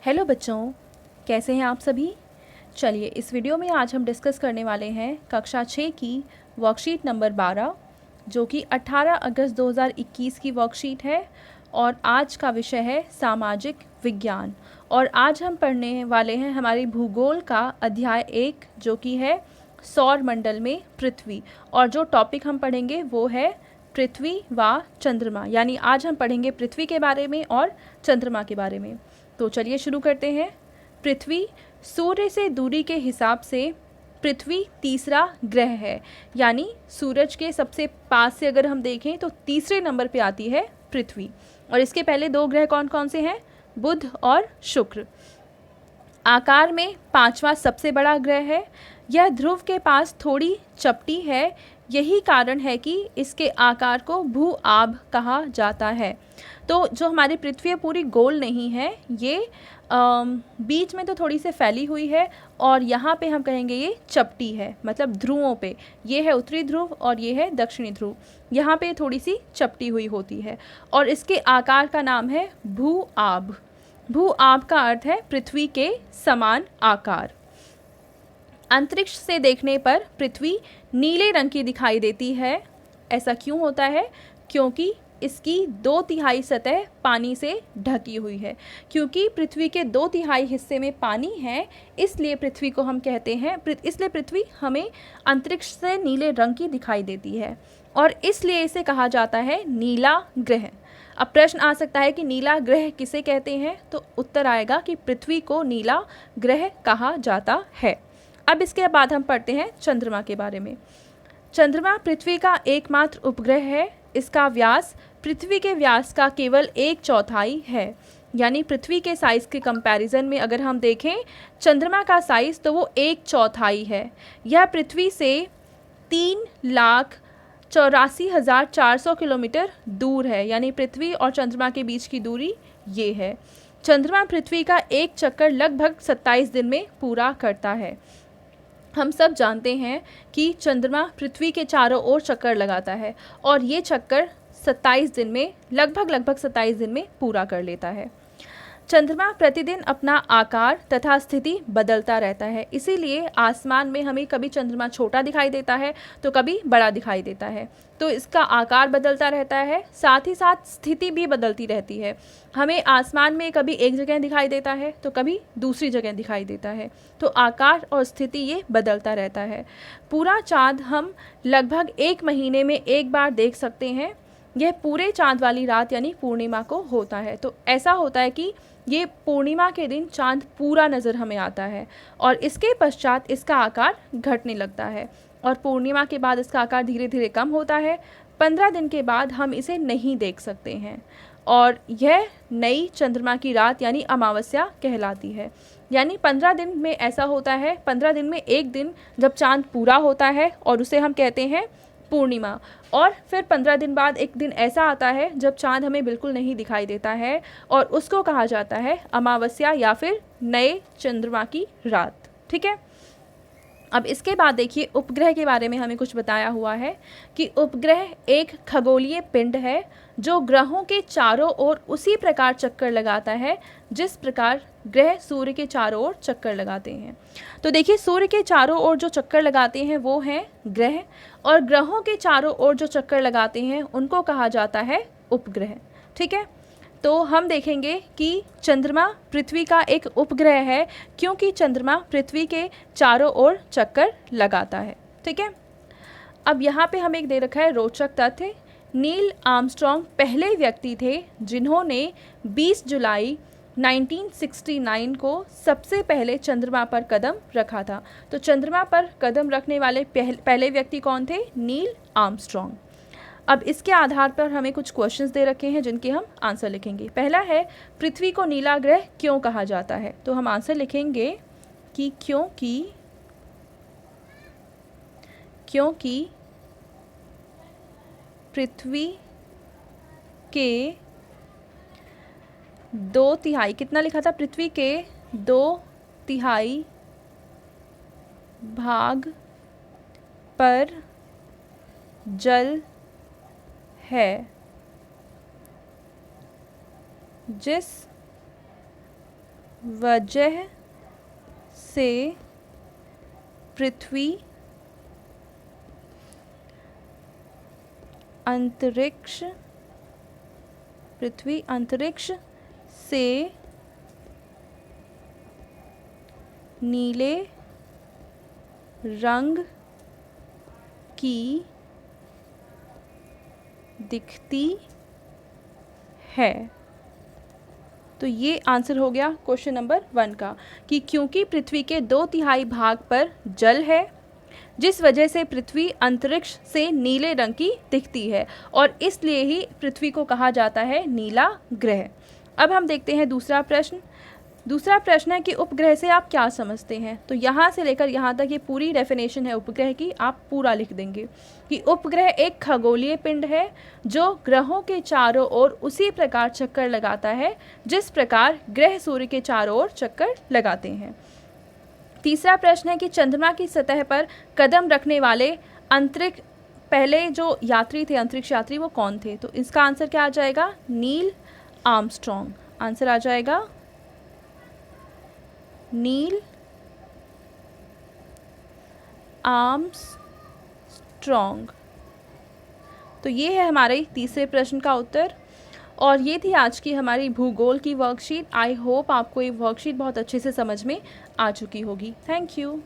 Hello बच्चों, कैसे हैं आप सभी। चलिए इस वीडियो में आज हम डिस्कस करने वाले हैं कक्षा 6 की वर्कशीट नंबर 12 जो कि 18 अगस्त 2021 की वर्कशीट है और आज का विषय है सामाजिक विज्ञान। और आज हम पढ़ने वाले हैं हमारी भूगोल का अध्याय 1 जो कि है सौर मंडल में पृथ्वी। और जो टॉपिक हम पढ़ेंगे वो है पृथ्वी व चंद्रमा, यानी आज हम पढ़ेंगे पृथ्वी के बारे में और चंद्रमा के बारे में। तो चलिए शुरू करते हैं। पृथ्वी सूर्य से दूरी के हिसाब से पृथ्वी तीसरा ग्रह है, यानी सूरज के सबसे पास से अगर हम देखें तो तीसरे नंबर पे आती है पृथ्वी। और इसके पहले दो ग्रह कौन कौन से हैं, बुध और शुक्र। आकार में पांचवा सबसे बड़ा ग्रह है। यह ध्रुव के पास थोड़ी चपटी है, यही कारण है कि इसके आकार को भू आभ कहा जाता है। तो जो हमारी पृथ्वी पूरी गोल नहीं है, ये बीच में तो थोड़ी सी फैली हुई है और यहाँ पे हम कहेंगे ये चपटी है, मतलब ध्रुवों पे। ये है उत्तरी ध्रुव और ये है दक्षिणी ध्रुव, यहाँ पे थोड़ी सी चपटी हुई होती है और इसके आकार का नाम है भू आभ। भू आभ का अर्थ है पृथ्वी के समान आकार। अंतरिक्ष से देखने पर पृथ्वी नीले रंग की दिखाई देती है। ऐसा क्यों होता है? क्योंकि इसकी 2/3 सतह पानी से ढकी हुई है। क्योंकि पृथ्वी के 2/3 हिस्से में पानी है, इसलिए पृथ्वी को हम कहते हैं, इसलिए पृथ्वी हमें अंतरिक्ष से नीले रंग की दिखाई देती है और इसलिए इसे कहा जाता है नीला ग्रह। अब प्रश्न आ सकता है कि नीला ग्रह किसे कहते हैं, तो उत्तर आएगा कि पृथ्वी को नीला ग्रह कहा जाता है। अब इसके बाद हम पढ़ते हैं चंद्रमा के बारे में। चंद्रमा पृथ्वी का एकमात्र उपग्रह है। इसका व्यास पृथ्वी के व्यास का केवल 1/4 है, यानी पृथ्वी के साइज़ के कंपैरिजन में अगर हम देखें चंद्रमा का साइज़ तो वो 1/4 है। यह पृथ्वी से 3,84,400 किलोमीटर दूर है, यानी पृथ्वी और चंद्रमा के बीच की दूरी ये है। चंद्रमा पृथ्वी का एक चक्कर लगभग 27 दिन में पूरा करता है। हम सब जानते हैं कि चंद्रमा पृथ्वी के चारों ओर चक्कर लगाता है और ये चक्कर 27 दिन में लगभग 27 दिन में पूरा कर लेता है। चंद्रमा प्रतिदिन अपना आकार तथा स्थिति बदलता रहता है, इसीलिए आसमान में हमें कभी चंद्रमा छोटा दिखाई देता है तो कभी बड़ा दिखाई देता है। तो इसका आकार बदलता रहता है, साथ ही साथ स्थिति भी बदलती रहती है। हमें आसमान में कभी एक जगह दिखाई देता है तो कभी दूसरी जगह दिखाई देता है, तो आकार और स्थिति ये बदलता रहता है। पूरा चाँद हम लगभग 1 महीने में एक बार देख सकते हैं। यह पूरे चाँद वाली रात यानी पूर्णिमा को होता है। तो ऐसा होता है कि ये पूर्णिमा के दिन चाँद पूरा नज़र हमें आता है और इसके पश्चात इसका आकार घटने लगता है और पूर्णिमा के बाद इसका आकार धीरे धीरे कम होता है। 15 दिन के बाद हम इसे नहीं देख सकते हैं और यह नई चंद्रमा की रात यानी अमावस्या कहलाती है। यानी 15 दिन में ऐसा होता है, 15 दिन में एक दिन जब चाँद पूरा होता है और उसे हम कहते हैं पूर्णिमा। और फिर 15 दिन बाद एक दिन ऐसा आता है जब चाँद हमें बिल्कुल नहीं दिखाई देता है और उसको कहा जाता है अमावस्या या फिर नए चंद्रमा की रात। ठीक है। अब इसके बाद देखिए उपग्रह के बारे में हमें कुछ बताया हुआ है कि उपग्रह एक खगोलीय पिंड है जो ग्रहों के चारों ओर उसी प्रकार चक्कर लगाता है जिस प्रकार ग्रह सूर्य के चारों ओर चक्कर लगाते हैं। तो देखिए सूर्य के चारों ओर जो चक्कर लगाते हैं वो हैं ग्रह और ग्रहों के चारों ओर जो चक्कर लगाते हैं उनको कहा जाता है उपग्रह। ठीक है। तो हम देखेंगे कि चंद्रमा पृथ्वी का एक उपग्रह है क्योंकि चंद्रमा पृथ्वी के चारों ओर चक्कर लगाता है। ठीक है। अब यहाँ पे हमें एक दे रखा है रोचक तथ्य। नील आर्मस्ट्रॉन्ग पहले व्यक्ति थे जिन्होंने 20 जुलाई 1969 को सबसे पहले चंद्रमा पर कदम रखा था। तो चंद्रमा पर कदम रखने वाले पहले व्यक्ति कौन थे? Neil Armstrong. अब इसके आधार पर हमें कुछ क्वेश्चंस दे रखे हैं जिनके हम आंसर लिखेंगे। पहला है पृथ्वी को नीला ग्रह क्यों कहा जाता है? तो हम आंसर लिखेंगे कि क्योंकि पृथ्वी के 2/3, कितना लिखा था? पृथ्वी के 2/3 भाग पर जल है जिस वजह से पृथ्वी अंतरिक्ष से नीले रंग की दिखती है। तो ये आंसर हो गया क्वेश्चन नंबर 1 का, कि क्योंकि पृथ्वी के 2/3 भाग पर जल है, जिस वजह से पृथ्वी अंतरिक्ष से नीले रंग की दिखती है, और इसलिए ही पृथ्वी को कहा जाता है नीला ग्रह। अब हम देखते हैं दूसरा प्रश्न। दूसरा प्रश्न है कि उपग्रह से आप क्या समझते हैं। तो यहाँ से लेकर यहाँ तक ये पूरी डेफिनेशन है उपग्रह की, आप पूरा लिख देंगे कि उपग्रह एक खगोलीय पिंड है जो ग्रहों के चारों ओर उसी प्रकार चक्कर लगाता है जिस प्रकार ग्रह सूर्य के चारों ओर चक्कर लगाते हैं। तीसरा प्रश्न है कि चंद्रमा की सतह पर कदम रखने वाले पहले जो यात्री थे, अंतरिक्ष यात्री, वो कौन थे। तो इसका आंसर क्या आ जाएगा, नील आर्मस्ट्रॉन्ग। आंसर आ जाएगा नील आर्मस्ट्रॉन्ग। तो ये है हमारे तीसरे प्रश्न का उत्तर, और ये थी आज की हमारी भूगोल की वर्कशीट। आई होप आपको ये वर्कशीट बहुत अच्छे से समझ में आ चुकी होगी। Thank you.